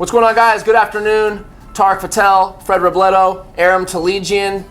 What's going on, guys? Good afternoon. Tarek Fattal, Fred Robledo, Aram Tolegian.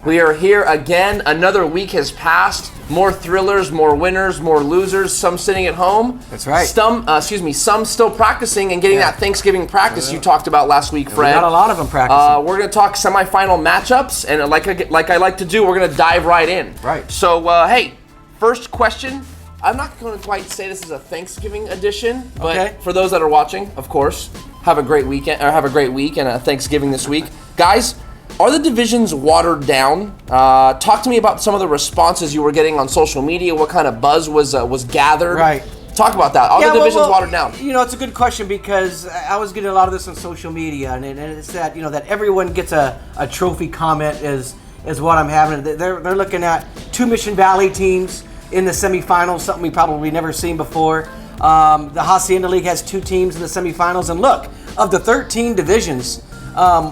We are here again. Another week has passed. More thrillers, more winners, more losers. Some sitting at home. That's right. Some still practicing and getting that Thanksgiving practice you talked about last week, Fred. Not a lot of them practicing. We're going to talk semifinal matchups, and like I like to do, we're going to dive right in. Right. So, hey, first question. I'm not going to quite say this is a Thanksgiving edition, but for those that are watching, of course, have a great weekend or have a great week and a Thanksgiving this week, guys. Are the divisions watered down? Talk to me about some of the responses you were getting on social media. What kind of buzz was gathered? Right. Talk about that. Are the divisions watered down? You know, it's a good question because I was getting a lot of this on social media, and it's that that everyone gets a trophy comment is what I'm having. They're looking at two Mission Valley teams in the semifinals, something we probably never seen before. The Hacienda League has two teams in the semifinals, and look, of the 13 divisions,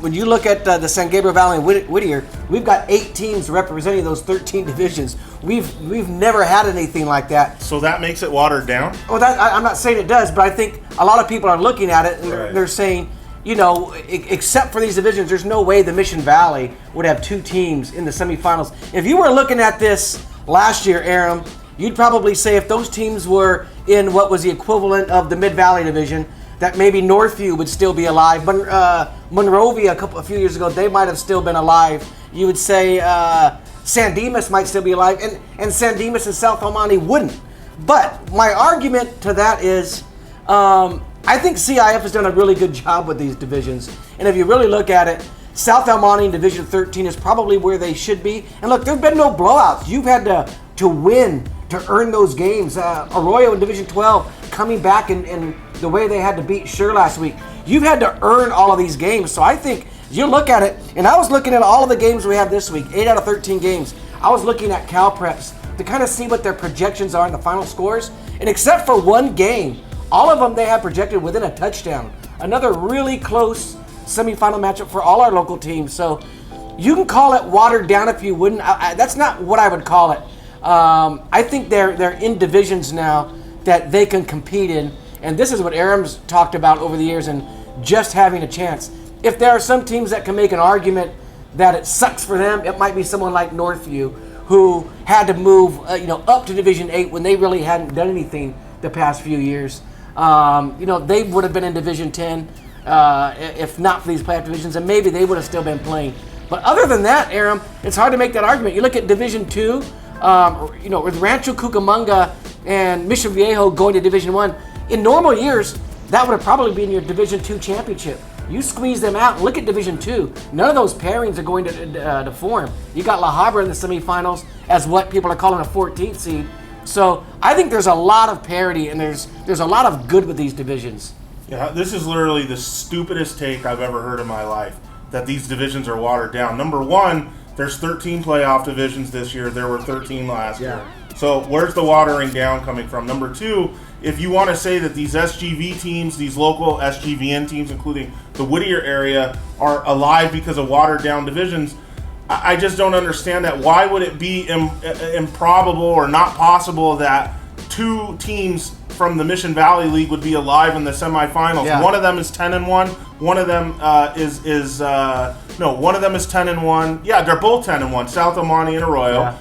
when you look at the San Gabriel Valley and Whittier, we've got 8 teams representing those 13 divisions. We've never had anything like that. So that makes it watered down? Well, I'm not saying it does, but I think a lot of people are looking at it and they're saying, except for these divisions, there's no way the Mission Valley would have 2 teams in the semifinals. If you were looking at this last year, Aram, you'd probably say if those teams were in what was the equivalent of the Mid-Valley division, that maybe Northview would still be alive. But Monrovia a few years ago, they might have still been alive. You would say San Dimas might still be alive, and San Dimas and South El Monte wouldn't. But my argument to that is I think CIF has done a really good job with these divisions. And if you really look at it, South El Monte in Division 13 is probably where they should be. And look, there have been no blowouts. You've had to win to earn those games. Arroyo in Division 12 coming back and the way they had to beat Sure last week. You've had to earn all of these games. So I think you look at it, and I was looking at all of the games we have this week, 8 out of 13 games. I was looking at Cal Preps to kind of see what their projections are in the final scores. And except for one game, all of them they have projected within a touchdown. Another really close semifinal matchup for all our local teams. So you can call it watered down if you wouldn't. That's not what I would call it. I think they're in divisions now that they can compete in. And this is what Aram's talked about over the years and just having a chance. If there are some teams that can make an argument that it sucks for them, it might be someone like Northview who had to move up to Division 8 when they really hadn't done anything the past few years. They would have been in Division 10 if not for these playoff divisions, and maybe they would have still been playing. But other than that, Aram, it's hard to make that argument. You look at Division 2, with Rancho Cucamonga and Mission Viejo going to Division 1. In normal years, that would have probably been your Division 2 championship. You squeeze them out and look at Division 2. None of those pairings are going to form. You got La Habra in the semifinals as what people are calling a 14th seed. So I think there's a lot of parity and there's a lot of good with these divisions. Yeah, this is literally the stupidest take I've ever heard in my life, that these divisions are watered down. Number one, there's 13 playoff divisions this year. There were 13 last year. So where's the watering down coming from? Number two, if you want to say that these SGV teams, these local SGVN teams, including the Whittier area, are alive because of watered down divisions, I just don't understand that. Why would it be improbable or not possible that 2 teams from the Mission Valley League would be alive in the semifinals? Yeah. One of them is 10-1. One of them one of them is 10-1. Yeah, they're both 10-1. South El Monte and Arroyo. Yeah.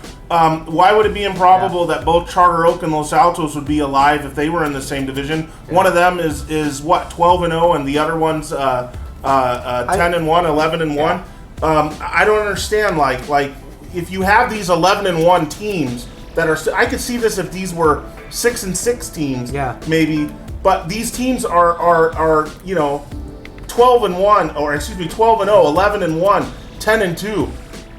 Why would it be improbable that both Charter Oak and Los Altos would be alive if they were in the same division? Yeah. One of them is what, 12-0, and the other one's 10-1, 11-1. Yeah. I don't understand. Like if you have these 11-1 teams that are, I could see this if these were 6-6 teams, maybe. But these teams are 12-1, or excuse me, 12-0, 11-1, 10-2.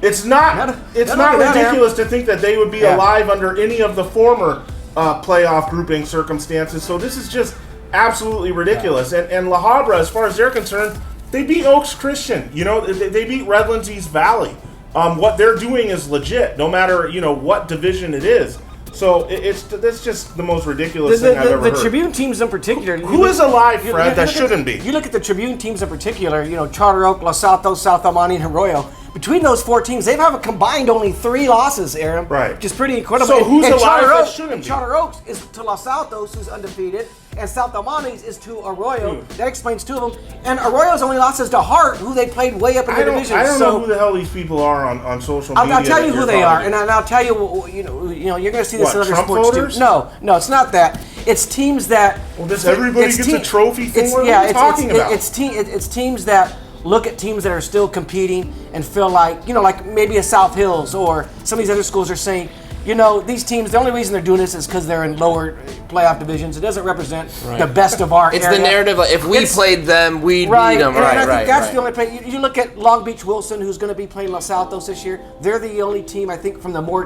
It's not ridiculous to think that they would be alive under any of the former playoff grouping circumstances. So this is just absolutely ridiculous. And La Habra, as far as they're concerned, they beat Oaks Christian. They beat Redlands East Valley. What they're doing is legit, no matter what division it is. So that's just the most ridiculous thing I've ever heard. The Tribune teams in particular. Who is alive, Fred, that shouldn't be? You look at the Tribune teams in particular, Charter Oak, Los Altos, South El Monte, and Arroyo. between those 4 teams, they have a combined only 3 losses, Aram. Right. Which is pretty incredible. So who's alive that shouldn't be? Charter Oaks is to Los Altos, who's undefeated, and South Almontes is to Arroyo. That explains 2 of them. And Arroyo's only losses to Hart, who they played way up in the division. I don't know who the hell these people are on social media. I'll tell you who they are, and I'll tell you, you know, you're going to see this in other Trump sports voters? too. No, it's not that. It's teams that. Well, does everybody gets a trophy for? What are you talking about? It's teams that look at teams that are still competing and feel like, you know, like maybe a South Hills or some of these other schools are saying, you know, these teams, the only reason they're doing this is because they're in lower playoff divisions. It doesn't represent the best of our It's area. the narrative, like, if we played them, we'd beat them. And I think that's the only play. You look at Long Beach Wilson, who's going to be playing Los Altos this year. They're the only team, I think, from the more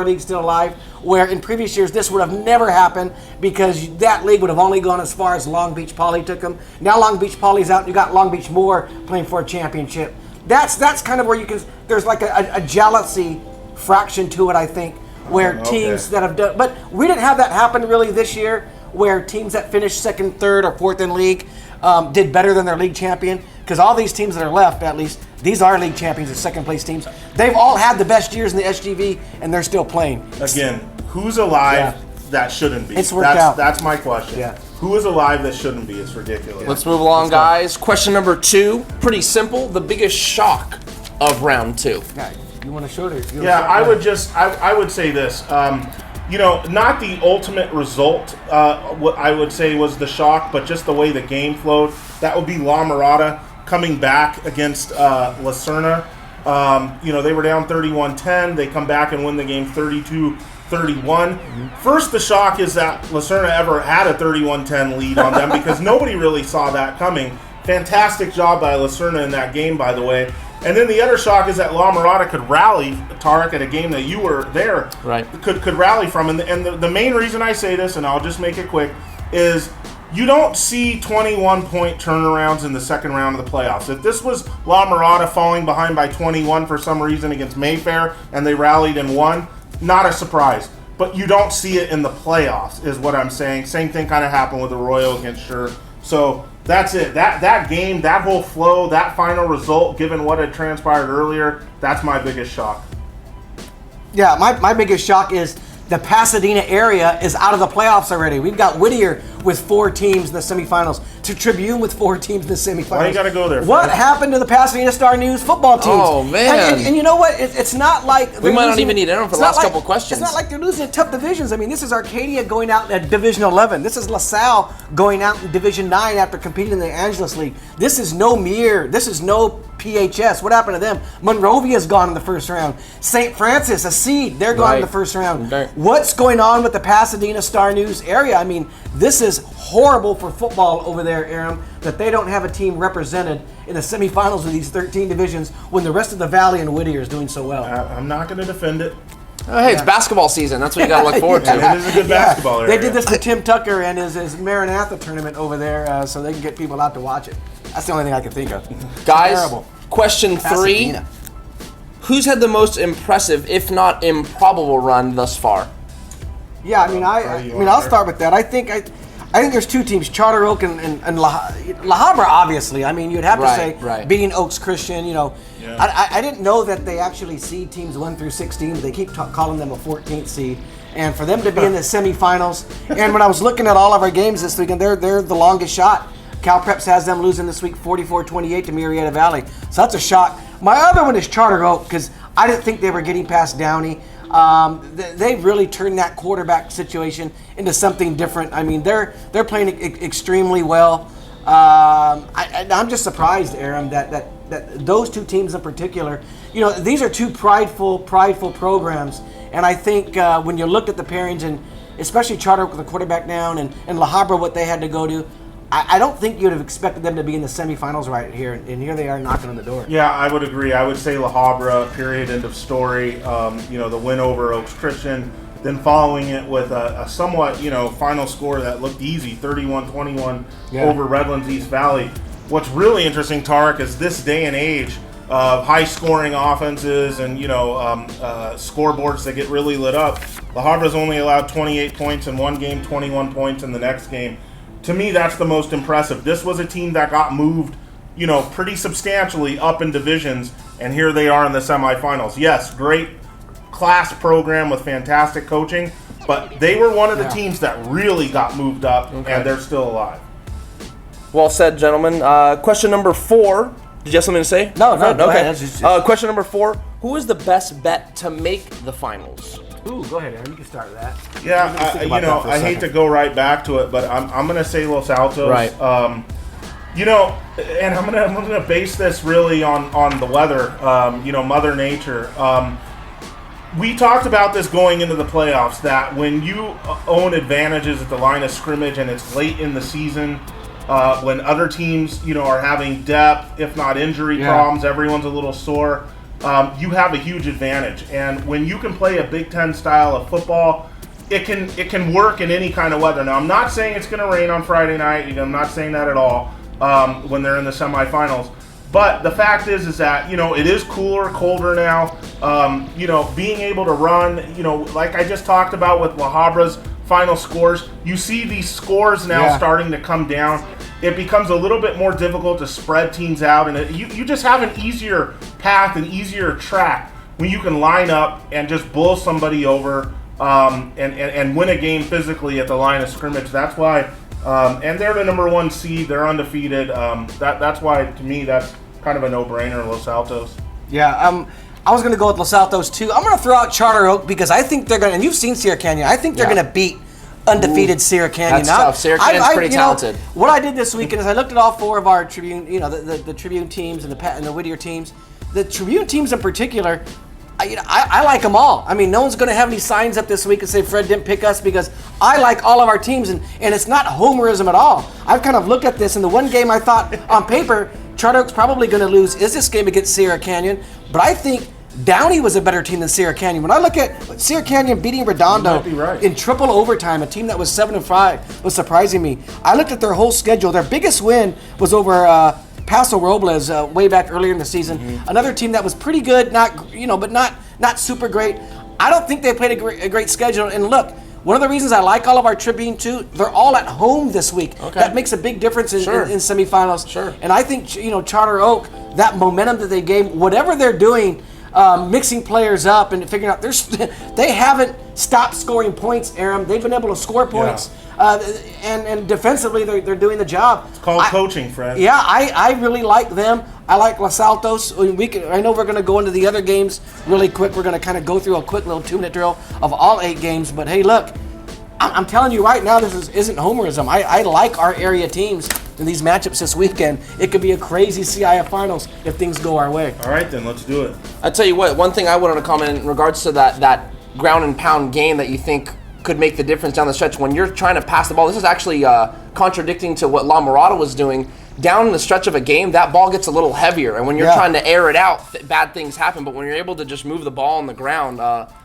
league still alive, where in previous years this would have never happened because that league would have only gone as far as Long Beach Poly took them. Now Long Beach Poly's out. You got Long Beach Moore playing for a championship. That's kind of where you can. There's like a jealousy fraction to it, I think, where teams that have done. But we didn't have that happen really this year, where teams that finished second, third, or fourth in league did better than their league champion. Because all these teams that are left, at least, these are league champions and second place teams. They've all had the best years in the SGV, and they're still playing. Again, who's alive that shouldn't be? It's worked out. That's my question. Yeah. Who is alive that shouldn't be? It's ridiculous. Let's move along, guys. Question number 2, pretty simple. The biggest shock of round 2. Yeah, you want to show it? I would say this. You know, not the ultimate result, what I would say was the shock, but just the way the game flowed. That would be La Mirada coming back against La Serna. You know, they were down 31-10. They come back and win the game 32-31. First, the shock is that La Serna ever had a 31-10 lead on them because nobody really saw that coming. Fantastic job by La Serna in that game, by the way. And then the other shock is that La Mirada could rally, Tarek, at a game that you were there, could rally from. And the main reason I say this, and I'll just make it quick, is you don't see 21-point turnarounds in the second round of the playoffs. If this was La Mirada falling behind by 21 for some reason against Mayfair and they rallied and won, not a surprise. But you don't see it in the playoffs, is what I'm saying. Same thing kind of happened with Arroyo against Sure. So that's it. That game, that whole flow, that final result, given what had transpired earlier, that's my biggest shock. Yeah, my biggest shock is the Pasadena area is out of the playoffs already. We've got Whittier with 4 teams in the semifinals, to Tribune with 4 teams in the semifinals. Why you got to go there? What happened to the Pasadena Star News football teams? Oh, man. And you know what? It's not like we might not even need Aaron for the last couple questions. It's not like they're losing tough divisions. I mean, this is Arcadia going out at Division 11. This is LaSalle going out in Division 9 after competing in the Angeles League. This is no Muir. This is no PHS. What happened to them? Monrovia's gone in the first round. St. Francis, a seed, they're gone in the first round. Okay. What's going on with the Pasadena Star News area? I mean, this is horrible for football over there, Aram, that they don't have a team represented in the semifinals of these 13 divisions when the rest of the Valley and Whittier is doing so well. I'm not going to defend it. Oh, hey, it's basketball season. That's what you got to look forward to. It is a good basketball area. They did this to Tim Tucker and his Maranatha tournament over there so they can get people out to watch it. That's the only thing I can think of. Guys, terrible. Question 3. Pasadena. Who's had the most impressive, if not improbable, run thus far? Yeah, I'll start with that. I think there's 2 teams, Charter Oak and La Habra, obviously. I mean, you'd have to say beating Oaks Christian, you know. Yeah. I didn't know that they actually seed teams 1 through 16, but they keep calling them a 14th seed. And for them to be in the semifinals, and when I was looking at all of our games this weekend, they're the longest shot. Cal Preps has them losing this week 44-28 to Murrieta Valley. So that's a shock. My other one is Charter Oak, because I didn't think they were getting past Downey. They really turned that quarterback situation into something different. I mean, they're playing extremely well. I'm just surprised, Aram, that those 2 teams in particular, you know, these are 2 prideful programs. And I think when you looked at the pairings, and especially Charter Oak with the quarterback down and La Habra, what they had to go to, I don't think you'd have expected them to be in the semifinals right here, and here they are knocking on the door. Yeah, I would agree. I would say La Habra, period, end of story. You know, the win over Oaks Christian, then following it with a somewhat, you know, final score that looked easy, 31-21 over Redlands East Valley. What's really interesting, Tarek, is this day and age of high-scoring offenses and, you know, scoreboards that get really lit up. La Habra's only allowed 28 points in one game, 21 points in the next game. To me, that's the most impressive. This was a team that got moved pretty substantially up in divisions, and here they are in the semifinals. Yes, great class program with fantastic coaching, but they were one of the teams that really got moved up, and they're still alive. Well said, gentlemen. Question number 4. Did you have something to say? No. Okay. Question number 4. Who is the best bet to make the finals? Ooh, go ahead, Aaron. You can start with that. Yeah, I hate to go right back to it, but I'm going to say Los Altos. Right. And I'm gonna base this really on the weather. Mother Nature. We talked about this going into the playoffs, that when you own advantages at the line of scrimmage and it's late in the season, when other teams, are having depth, if not injury problems, everyone's a little sore, you have a huge advantage. And when you can play a Big Ten style of football, it can work in any kind of weather. Now, I'm not saying it's going to rain on Friday night. I'm not saying that at all when they're in the semifinals. But the fact is that, it is colder now. Being able to run, like I just talked about with La Habra's final scores, you see these scores now starting to come down. It becomes a little bit more difficult to spread teams out, and you just have an easier path, an easier track when you can line up and just bull somebody over and win a game physically at the line of scrimmage. That's why, and they're the number 1 seed. They're undefeated. That's why, to me, that's kind of a no-brainer, Los Altos. Yeah, I was going to go with Los Altos, too. I'm going to throw out Charter Oak because I think they're going to, and you've seen Sierra Canyon, I think they're going to beat undefeated Sierra Canyon. That's tough. Sierra Canyon's pretty talented. What I did this weekend is I looked at all 4 of our Tribune, the Tribune teams and the Whittier teams. The Tribune teams in particular, I like them all. I mean, no one's going to have any signs up this week and say Fred didn't pick us, because I like all of our teams, and it's not homerism at all. I've kind of looked at this, and the one game I thought on paper Charter Oak's probably going to lose is this game against Sierra Canyon, but I think Downey was a better team than Sierra Canyon. When I look at Sierra Canyon beating Redondo in triple overtime, a team that was 7-5 was surprising me. I looked at their whole schedule. Their biggest win was over Paso Robles way back earlier in the season. Another team that was pretty good, but not super great. I don't think they played a great schedule. And look, one of the reasons I like all of our Tribune too, they're all at home this week. Okay. That makes a big difference in semifinals. Sure. And I think Charter Oak, that momentum that they gave, whatever they're doing, mixing players up and figuring out, they haven't stopped scoring points, Aram. They've been able to score points. And defensively, they're doing the job. It's called coaching, Fred. Yeah, I really like them. I like Los Altos. I know we're going to go into the other games really quick. We're going to kind of go through a quick little 2-minute drill of all 8 games. But hey, look, I'm telling you right now, this isn't homerism. I like our area teams in these matchups this weekend. It could be a crazy CIF finals if things go our way. All right, then let's do it. I tell you what, one thing I wanted to comment in regards to that ground and pound game that you think could make the difference down the stretch when you're trying to pass the ball. This is actually contradicting to what La Mirada was doing. Down in the stretch of a game, that ball gets a little heavier, and when you're trying to air it out, bad things happen. But when you're able to just move the ball on the ground,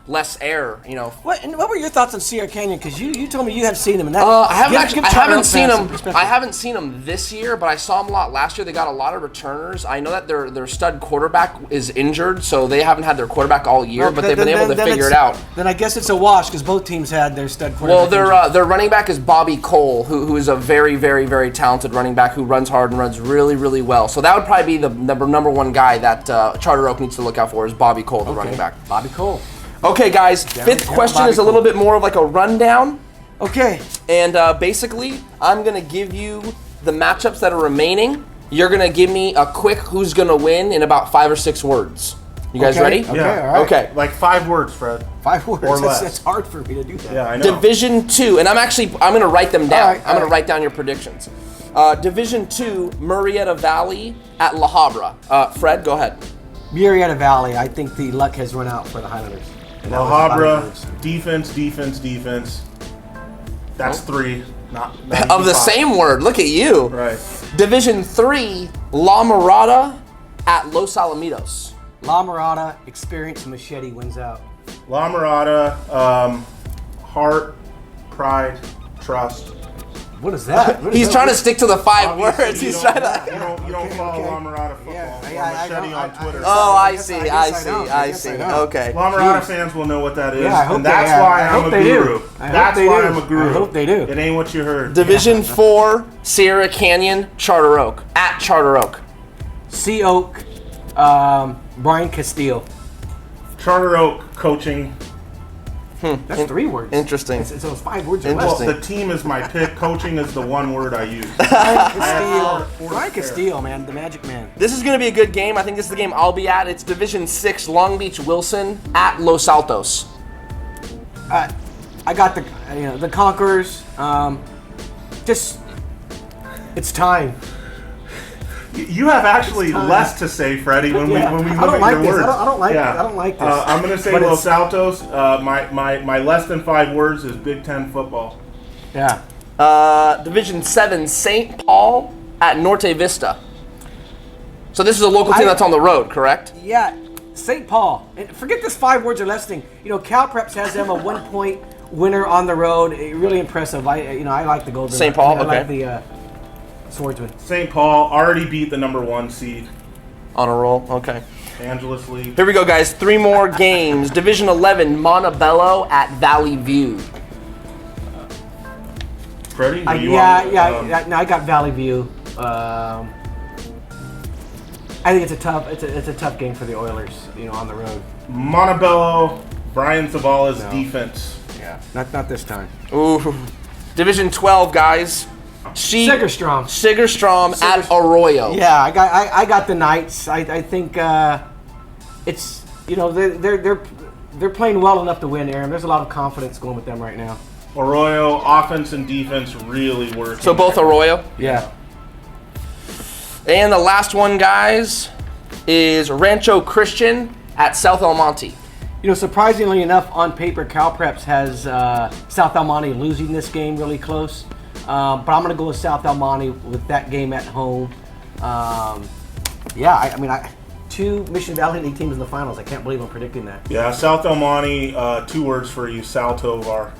less air, What were your thoughts on Sierra Canyon? Because you told me you have seen them. And I haven't seen them. I haven't seen them this year, but I saw them a lot last year. They got a lot of returners. I know that their stud quarterback is injured, so they haven't had their quarterback all year, but they've been able to figure it out. Then I guess it's a wash because both teams had their stud quarterback. Well, their running back is Bobby Cole, who is a very, very, very talented running back who runs hard and runs really, really well. So that would probably be the number 1 guy that Charter Oak needs to look out for is Bobby Cole, the running back. Bobby Cole. Okay, guys, fifth question is a little bit more of like a rundown. Okay. And basically, I'm going to give you the matchups that are remaining. You're going to give me a quick who's going to win in about 5 or 6 words. You guys ready? Okay, all right. Okay. Like 5 words, Fred. 5 words. Or less. It's hard for me to do that. Yeah, I know. Division 2, and I'm going to write them down. All right, I'm going to write down your predictions. Division 2, Murrieta Valley at La Habra. Fred, go ahead. Murrieta Valley, I think the luck has run out for the Highlanders. La Habra, defense. That's 3. Not of the 5. Same word. Look at you. Right. Division 3, La Mirada at Los Alamitos. La Mirada, Experience Machete wins out. La Mirada, heart, pride, trust. What is that? He's trying to stick to the 5 words. He's trying to. You don't follow La Mirada football. Machete on Twitter. Oh, I see. Okay. La Mirada fans will know what that is, yeah, and that's why I'm a guru. That's why I'm a guru. I hope they do. It ain't what you heard. Division 4, Sierra Canyon, Charter Oak at Charter Oak. Sea Oak, Brian Castillo. Charter Oak coaching. That's 3 words. Interesting. It's those 5 words or Well, less. the team is my pick. Coaching is the one word I use. Brian Castillo. Brian Castillo, man, the Magic Man. This is going to be a good game. I think this is the game I'll be at. It's Division 6, Long Beach Wilson at Los Altos. I got the Conquerors. Just, it's time. You have actually less to say, Freddie, when we look at your words. I don't like this. I'm going to say Los Altos. My less than 5 words is Big Ten football. Yeah. Division 7, St. Paul at Norte Vista. So this is a local team that's on the road, correct? Yeah. St. Paul. And forget this 5 words or less thing. Cal Preps has them a 1-point winner on the road. Really impressive. I like the Golden. St. Paul, I like the Swordsman. St. Paul already beat the number 1 seed. On a roll, okay. Angeles League. Here we go, guys. 3 more games. Division 11, Montebello at Valley View. Freddie? I got Valley View. I think it's a tough game for the Oilers, on the road. Montebello, Brian Zavala's defense. Yeah. Not this time. Ooh. Division 12, guys. Sigerstrom at Arroyo. Yeah, I got the Knights. I think it's they're playing well enough to win, Aaron. There's a lot of confidence going with them right now. Arroyo, offense and defense really working. So both Arroyo? Yeah. And the last one, guys, is Rancho Christian at South El Monte. Surprisingly enough, on paper, Cal Preps has South El Monte losing this game really close. But I'm going to go with South El Monte with that game at home. 2 Mission Valley League teams in the finals. I can't believe I'm predicting that. Yeah, South El Monte, 2 words for you, Saltovar.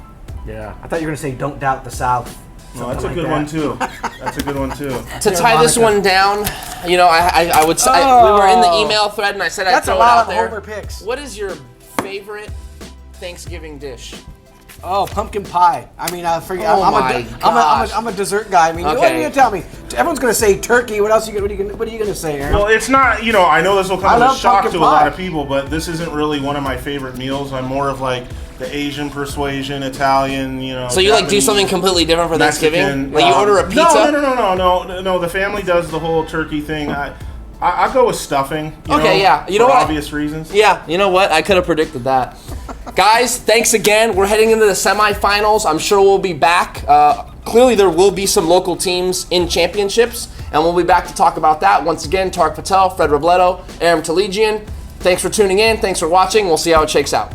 Yeah. I thought you were going to say don't doubt the South. No, that's a good one, too. That's a good one, too. To tie this one down, I would say, we were in the email thread and I said I'd throw it out there. That's a lot of Homer picks. What is your favorite Thanksgiving dish? Oh, pumpkin pie. I forget. Oh I'm a dessert guy. What are you gonna tell me? Everyone's gonna say turkey. What else? What are you gonna say, Aaron? Well, it's not. I know this will come as a shock to pumpkin a lot pie. of people, but this isn't really one of my favorite meals. I'm more of like the Asian persuasion, Italian. So you Japanese, do something completely different for Thanksgiving? Mexican, You order a pizza? No. The family does the whole turkey thing. I go with stuffing. For obvious reasons. Yeah, you know what? I could have predicted that. Guys, thanks again. We're heading into the semifinals. I'm sure we'll be back. Clearly, there will be some local teams in championships, and we'll be back to talk about that. Once again, Tarek Fattal, Fred Robledo, Aram Tolegian. Thanks for tuning in. Thanks for watching. We'll see how it shakes out.